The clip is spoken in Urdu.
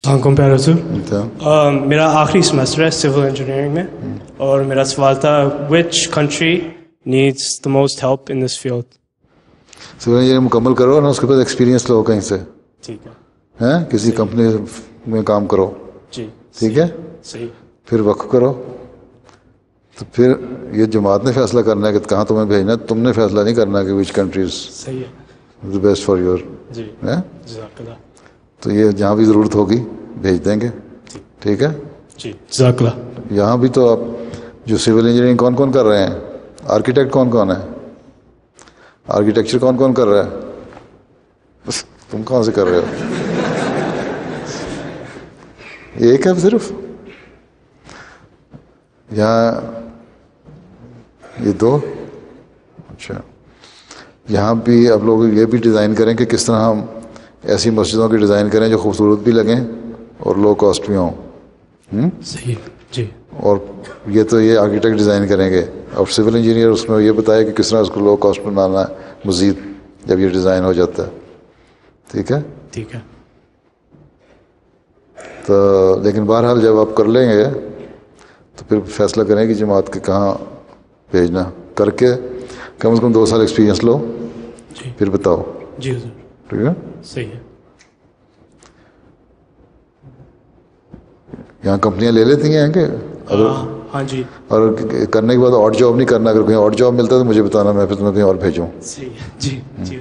السلام علیکم پیارا سر، میرا آخری سیمسٹر ہے سول انجینئرنگ میں، اور میرا سوال تھا which country needs the most help in this field. Civil engineering مکمل کرو نا، اس کے بعد ایکسپیرینس لو کہیں سے، ٹھیک ہے، ہیں کسی کمپنی میں کام کرو، جی ٹھیک ہے، صحیح، پھر وقف کرو. تو پھر یہ جماعت نے فیصلہ کرنا ہے کہ کہاں تمہیں بھیجنا ہے، تم نے فیصلہ نہیں کرنا کہ وچ کنٹریز صحیح ہے، دا بیسٹ فار یور. جی جزاک اللہ، تو یہ جہاں بھی ضرورت ہوگی بھیج دیں گے، ٹھیک ہے. جی جزاک اللہ. یہاں بھی تو آپ جو سول انجینئرنگ کون کون کر رہے ہیں، آرکیٹیکٹ کون کون ہے، آرکیٹیکچر کون کون کر رہا ہے، تم کہاں سے کر رہے ہو؟ ایک ہے صرف یہاں، یہ دو. اچھا، یہاں بھی آپ لوگ یہ بھی ڈیزائن کریں کہ کس طرح ہم ایسی مسجدوں کی ڈیزائن کریں جو خوبصورت بھی لگیں اور لو کاسٹ بھی ہوں. صحیح، جی اور یہ تو یہ آرکیٹیکٹ ڈیزائن کریں گے، اور سول انجینئر اس میں یہ بتائے کہ کس طرح اس کو لو کاسٹ بنانا ہے مزید جب یہ ڈیزائن ہو جاتا ہے. ٹھیک ہے، ٹھیک ہے، تو لیکن بہرحال جب آپ کر لیں گے تو پھر فیصلہ کریں کہ جماعت کے کہاں بھیجنا، کر کے کم از کم 2 سال ایکسپیرینس لو، جی پھر بتاؤ. جی حضور، ٹھیک ہے، صحیح ہے، یہاں کمپنیاں لے لیتی ہیں کہ اگر ہاں جی، اور کرنے کے بعد اور جاب نہیں کرنا، اگر کہیں اور جاب ملتا ہے تو مجھے بتانا، میں پھر تمہیں کہیں اور بھیجوں. صحیح ہے، جی جی.